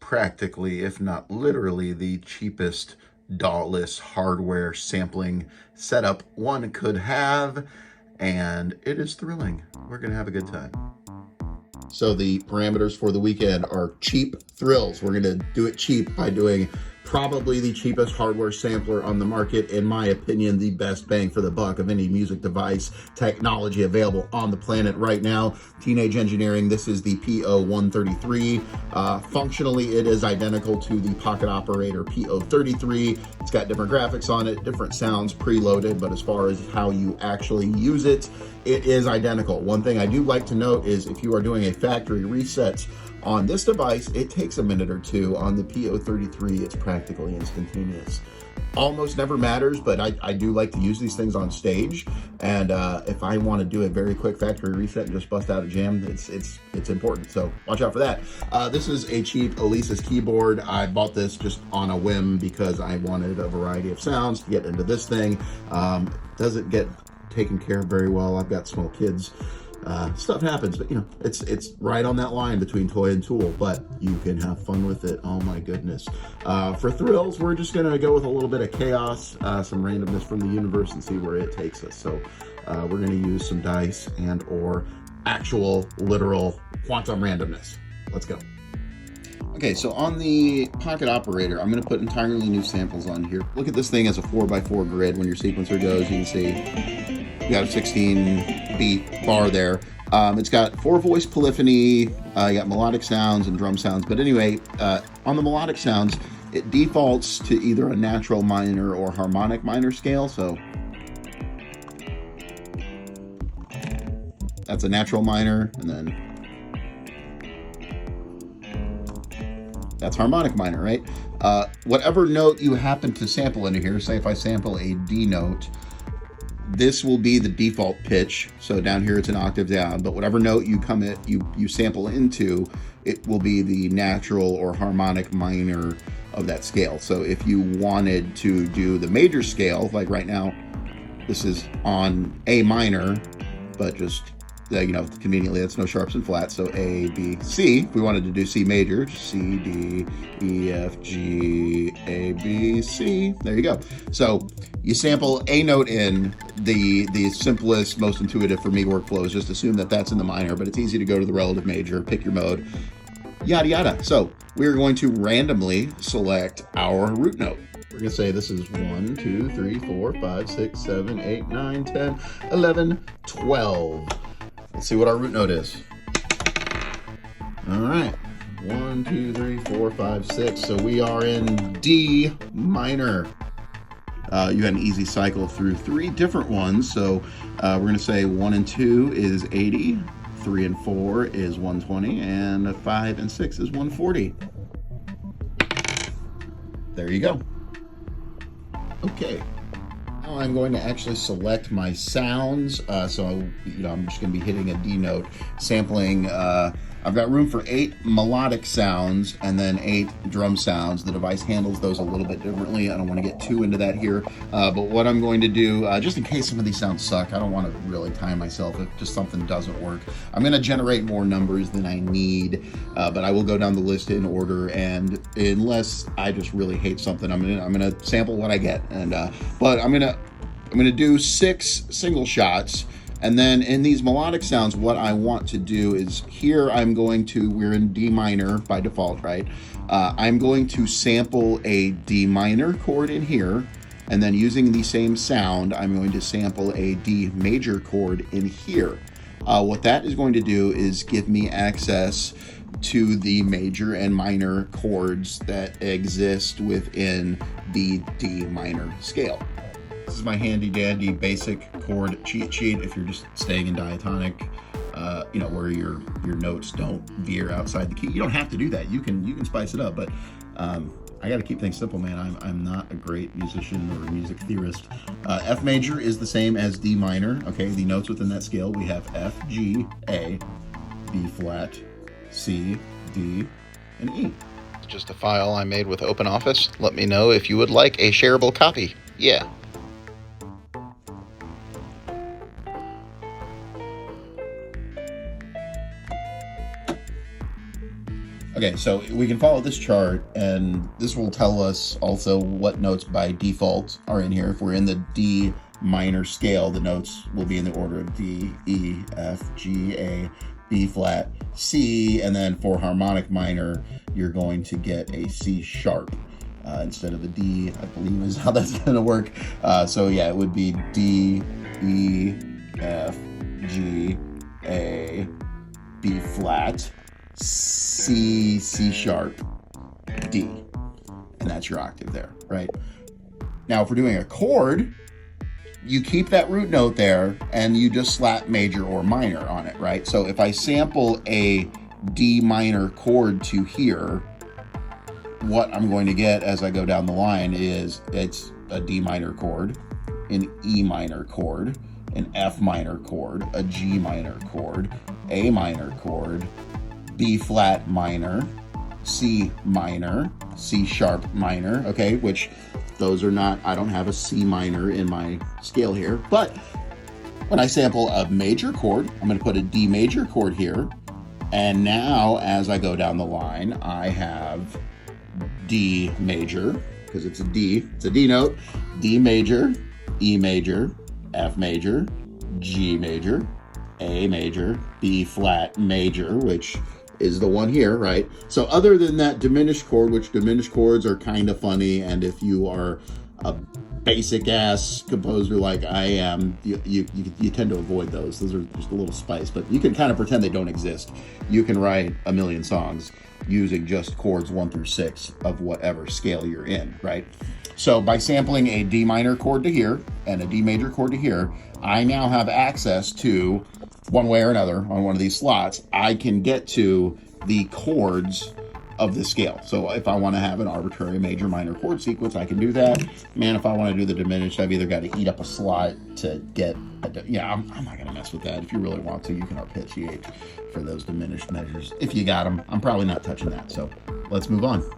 practically, if not literally, the cheapest dawless hardware sampling setup one could have, and it is thrilling. We're gonna have a good time. So the parameters for the weekend are cheap thrills. We're gonna do it cheap by doing probably the cheapest hardware sampler on the market. In my opinion, the best bang for the buck of any music device technology available on the planet right now. Teenage Engineering, this is the PO133. Functionally, it is identical to the Pocket Operator PO33. It's got different graphics on it, different sounds preloaded, but as far as how you actually use it, it is identical. One thing I do like to note is if you are doing a factory reset on this device, it takes a minute or two. On the PO33, it's practically instantaneous. Almost never matters, but I do like to use these things on stage. And if I want to do a very quick factory reset and just bust out a jam, it's important. So watch out for that. This is a cheap Elisa's keyboard. I bought this just on a whim because I wanted a variety of sounds to get into this thing. Doesn't get taken care of very well. I've got small kids. Stuff happens, but you know, it's right on that line between toy and tool, but you can have fun with it. Oh my goodness. For thrills, we're just gonna go with a little bit of chaos, some randomness from the universe, and see where it takes us. So we're gonna use some dice and or actual literal quantum randomness. Let's go. Okay, so on the Pocket Operator, I'm going to put entirely new samples on here. Look at this thing as a 4x4 grid. When your sequencer goes, you can see you got a 16-beat bar there. It's got 4-voice polyphony, you got melodic sounds and drum sounds. But anyway, on the melodic sounds, it defaults to either a natural minor or harmonic minor scale. So that's a natural minor, and then that's harmonic minor, right? Whatever note you happen to sample into here, say if I sample a D note, this will be the default pitch. So down here it's an octave down, but whatever note you sample into, it will be the natural or harmonic minor of that scale. So if you wanted to do the major scale, like right now, this is on A minor, but just you know, conveniently that's no sharps and flats, so A, B, C. If we wanted to do C major, C, D, E, F, G, A, B, C. There you go. So you sample a note in. The simplest, most intuitive for me workflow is just assume that that's in the minor, but it's easy to go to the relative major, pick your mode, yada yada. So we're going to randomly select our root note. We're going to say this is 1, 2, 3, 4, 5, 6, 7, 8, 9, 10, 11, 12. Let's see what our root note is. All right, 1, 2, 3, 4, 5, 6. So we are in D minor. You had an easy cycle through 3 different ones. So we're going to say 1 and 2 is 80, 3 and 4 is 120, and 5 and 6 is 140. There you go. Okay. Now I'm going to actually select my sounds. So I'm just going to be hitting a D note, sampling. I've got room for 8 melodic sounds and then 8 drum sounds. The device handles those a little bit differently. I don't want to get too into that here. But what I'm going to do, just in case some of these sounds suck, I don't want to really time myself if just something doesn't work. I'm going to generate more numbers than I need, but I will go down the list in order. And unless I just really hate something, I'm gonna sample what I get. And but I'm gonna do 6 single shots. And then in these melodic sounds, what I want to do is here we're in D minor by default, right? I'm going to sample a D minor chord in here, and then using the same sound, I'm going to sample a D major chord in here. What that is going to do is give me access to the major and minor chords that exist within the D minor scale. This is my handy dandy basic chord cheat sheet if you're just staying in diatonic, where your notes don't veer outside the key. You don't have to do that. You can spice it up, but I got to keep things simple, man. I'm not a great musician or a music theorist. F major is the same as D minor. Okay, the notes within that scale, we have F, G, A, B flat, C, D, and E. It's just a file I made with OpenOffice. Let me know if you would like a shareable copy. Yeah. Okay, so we can follow this chart, and this will tell us also what notes by default are in here. If we're in the D minor scale, the notes will be in the order of D, E, F, G, A, B flat, C, and then for harmonic minor, you're going to get a C sharp instead of a D, I believe is how that's going to work. So yeah, it would be D, E, F, G, A, B flat, C, C sharp, D. And that's your octave there, right? Now, if we're doing a chord, you keep that root note there and you just slap major or minor on it, right? So if I sample a D minor chord to here, what I'm going to get as I go down the line is it's a D minor chord, an E minor chord, an F minor chord, a G minor chord, A minor chord, B flat minor, C minor, C sharp minor, okay, which those are not, I don't have a C minor in my scale here, but when I sample a major chord, I'm going to put a D major chord here, and now as I go down the line, I have D major, because it's a D note, D major, E major, F major, G major, A major, B flat major, which is the one here, right? So other than that diminished chord, which diminished chords are kind of funny, and if you are a basic ass composer like I am, you tend to avoid those. Those are just a little spice, but you can kind of pretend they don't exist. You can write a million songs using just chords 1 through 6 of whatever scale you're in, right? So by sampling a D minor chord to here and a D major chord to here, I now have access to, one way or another on one of these slots, I can get to the chords of the scale. So if I want to have an arbitrary major minor chord sequence, I can do that. Man, if I want to do the diminished, I've either got to eat up a slot to get, yeah, I'm not going to mess with that. If you really want to, you can arpeggiate for those diminished measures. If you got them, I'm probably not touching that. So let's move on.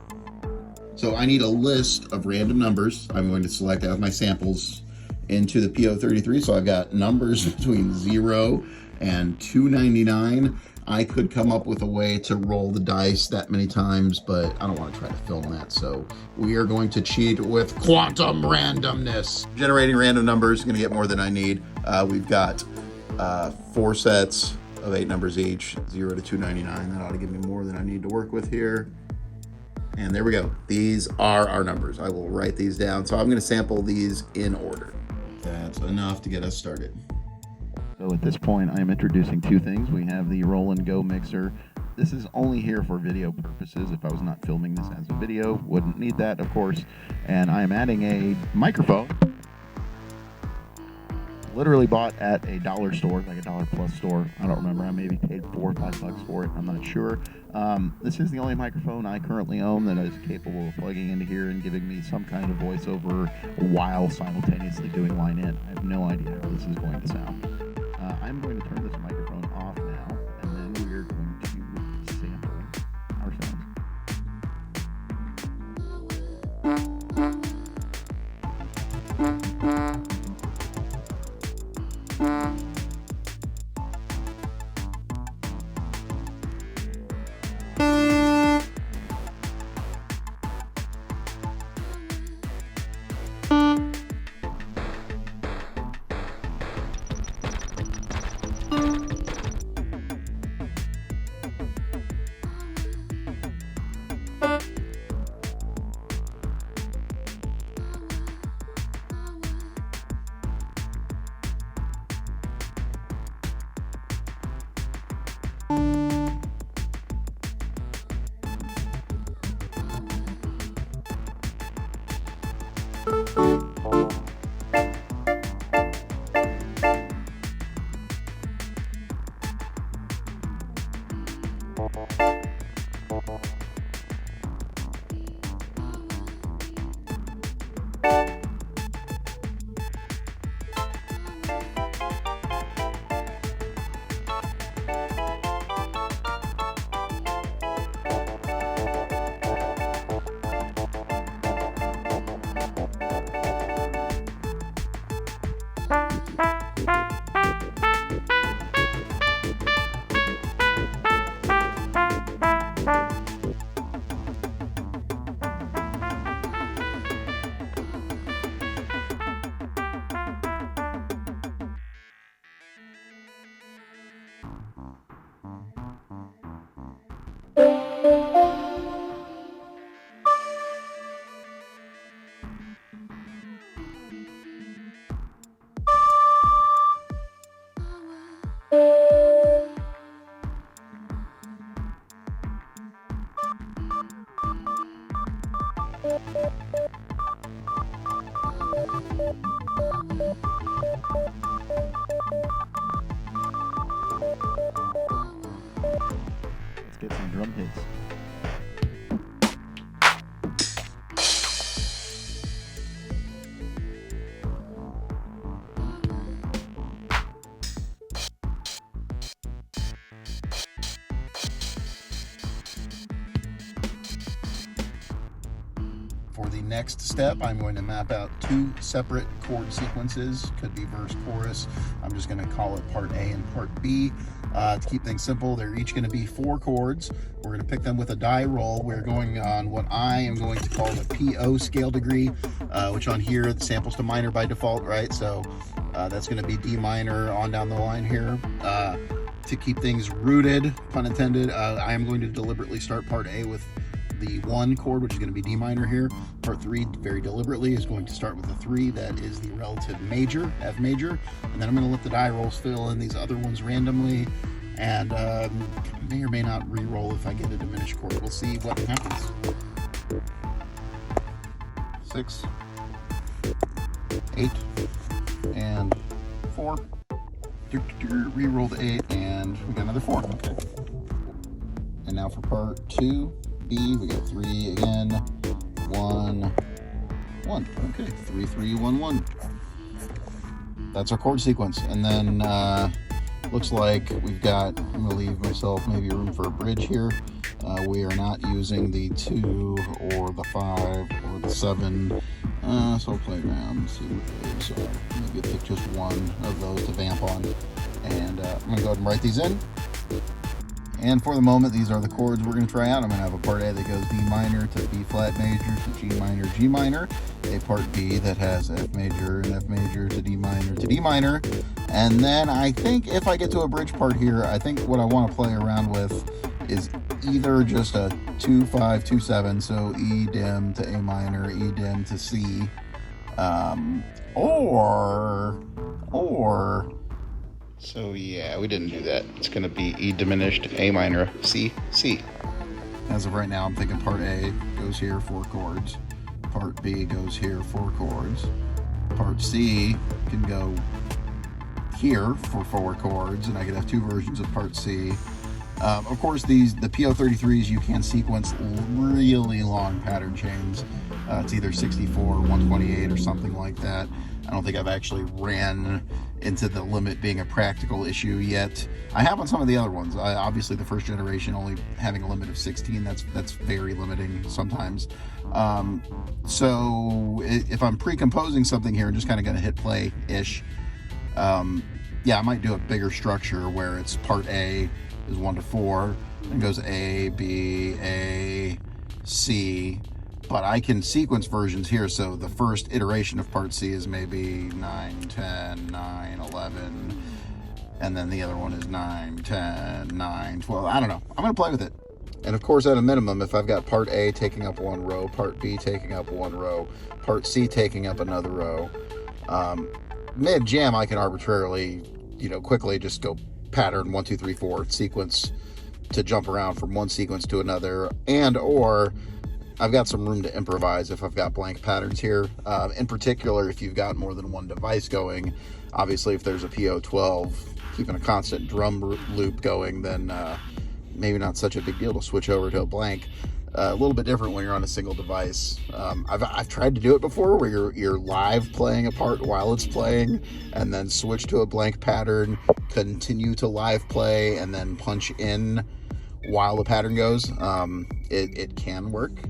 So I need a list of random numbers. I'm going to select out my samples into the PO33. So I've got numbers between 0 and 299. I could come up with a way to roll the dice that many times, but I don't want to try to film that. So we are going to cheat with quantum randomness. Generating random numbers, going to get more than I need. We've got 4 sets of 8 numbers each, 0 to 299. That ought to give me more than I need to work with here. And there we go. These are our numbers. I will write these down. So I'm going to sample these in order. That's enough to get us started. So at this point, I am introducing 2 things. We have the roll and go mixer. This is only here for video purposes. If I was not filming this as a video, wouldn't need that, of course. And I am adding a microphone. Literally bought at a dollar store, like a dollar plus store. I don't remember. I maybe paid $4 or $5 for it. I'm not sure. This is the only microphone I currently own that is capable of plugging into here and giving me some kind of voiceover while simultaneously doing line in. I have no idea how this is going to sound. I'm going to turn this microphone off now, and then we're going to sample our sounds. Let's get some drum hits. For the next step, I'm going to map out two separate chord sequences. Could be verse, chorus. I'm just going to call it part A and part B. To keep things simple, they're each going to be 4 chords. We're going to pick them with a die roll. We're going on what I am going to call the PO scale degree, which on here, the sample's to minor by default, right? So that's going to be D minor on down the line here. To keep things rooted, pun intended, I am going to deliberately start part A with the 1 chord, which is going to be D minor here. Part 3, very deliberately, is going to start with the 3, that is the relative major, F major, and then I'm going to let the die rolls fill in these other ones randomly, and may or may not re-roll if I get a diminished chord. We'll see what happens. 6, 8, and 4. Re-rolled 8, and we got another 4. Okay. And now for part 2. B, we got 3 again, 1, 1. Okay, 3, 3, 1, 1. That's our chord sequence. And then looks like we've got, I'm gonna leave myself maybe room for a bridge here. We are not using the 2 or the 5 or the 7. So I'll play around and see what those are. Maybe pick just one of those to vamp on. And I'm gonna go ahead and write these in. And for the moment, these are the chords we're going to try out. I'm going to have a part A that goes D minor to B flat major to G minor, G minor. A part B that has F major and F major to D minor. And then I think if I get to a bridge part here, I think what I want to play around with is either just a 2-5, 2-7, so E dim to A minor, E dim to C, so yeah, we didn't do that. It's going to be E diminished, A minor, C, C. As of right now, I'm thinking part A goes here, 4 chords. Part B goes here, 4 chords. Part C can go here for 4 chords, and I could have 2 versions of part C. Of course, the PO33s, you can sequence really long pattern chains. It's either 64 or 128 or something like that. I don't think I've actually ran into the limit being a practical issue yet. I have on some of the other ones. Obviously, the first generation only having a limit of 16, that's very limiting sometimes. So if I'm pre-composing something here and just kind of going to hit play-ish, yeah, I might do a bigger structure where it's part A is 1 to 4, and goes A, B, A, C, but I can sequence versions here, so the first iteration of part C is maybe 9, 10, 9, 11, and then the other one is 9, 10, 9, 12, I don't know. I'm going to play with it. And of course, at a minimum, if I've got part A taking up 1 row, part B taking up 1 row, part C taking up another row, mid-jam I can arbitrarily, quickly just go pattern 1, 2, 3, 4 sequence to jump around from one sequence to another, and or I've got some room to improvise if I've got blank patterns here. In particular, if you've got more than one device going, obviously if there's a PO12 keeping a constant drum loop going, then maybe not such a big deal to switch over to a blank. A little bit different when you're on a single device. I've tried to do it before where you're live playing a part while it's playing, and then switch to a blank pattern, continue to live play, and then punch in while the pattern goes. It can work.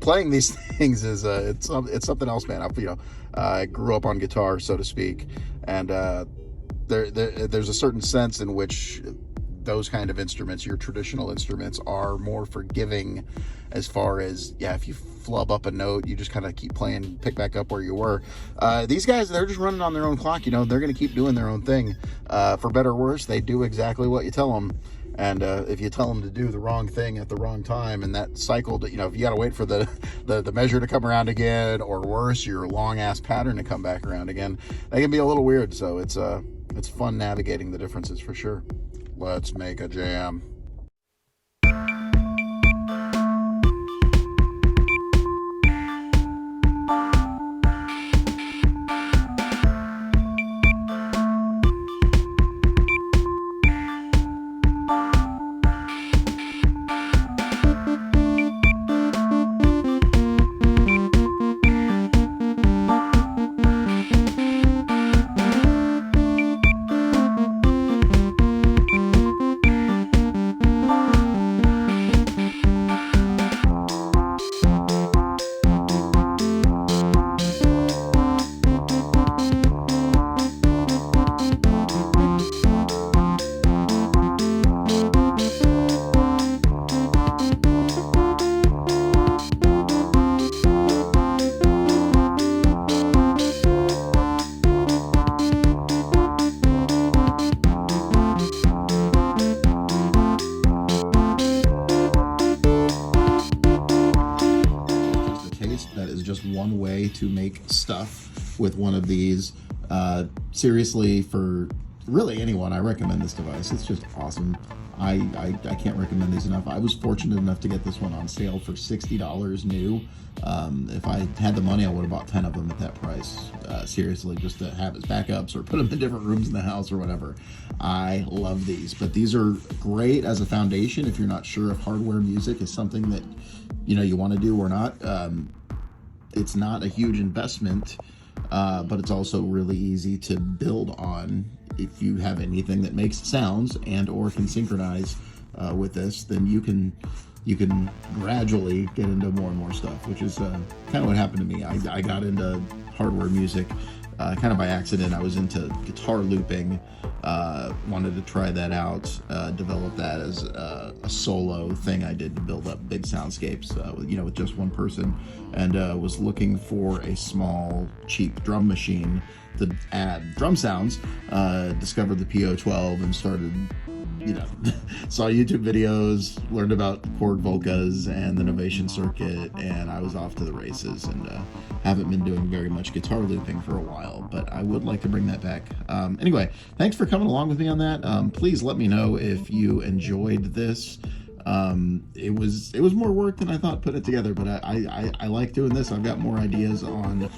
Playing these things is it's something else, man. I grew up on guitar, so to speak, and there's a certain sense in which those kind of instruments, your traditional instruments, are more forgiving as far as, if you flub up a note, you just kind of keep playing, pick back up where you were. These guys, they're just running on their own clock, they're going to keep doing their own thing. For better or worse, they do exactly what you tell them. And if you tell them to do the wrong thing at the wrong time, and that cycle, if you got to wait for the measure to come around again, or worse, your long ass pattern to come back around again, that can be a little weird. So it's fun navigating the differences for sure. Let's make a jam. way to make stuff with one of these. Seriously, for really anyone, I recommend this device. It's just awesome. I can't recommend these enough. I was fortunate enough to get this one on sale for $60 new. If I had the money, I would have bought 10 of them at that price. Seriously, just to have as backups or put them in different rooms in the house or whatever. I love these, but these are great as a foundation if you're not sure if hardware music is something that you want to do or not. It's not a huge investment, but it's also really easy to build on. If you have anything that makes sounds and or can synchronize with this, then you can gradually get into more and more stuff, which is kind of what happened to me. I got into hardware music kind of by accident. I was into guitar looping, wanted to try that out, develop that as a solo thing I did to build up big soundscapes, with just one person, and was looking for a small, cheap drum machine to add drum sounds. Discovered the PO12 and started, saw YouTube videos, learned about chord volcas and the Novation circuit, and I was off to the races, and haven't been doing very much guitar looping for a while, but I would like to bring that back. Anyway, thanks for coming along with me on that. Please let me know if you enjoyed this. It was more work than I thought putting it together, but I like doing this. I've got more ideas on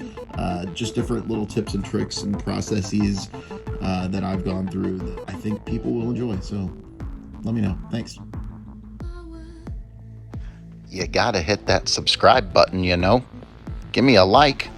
just different little tips and tricks and processes that I've gone through that I think people will enjoy. So let me know. Thanks. You gotta hit that subscribe button, Give me a like.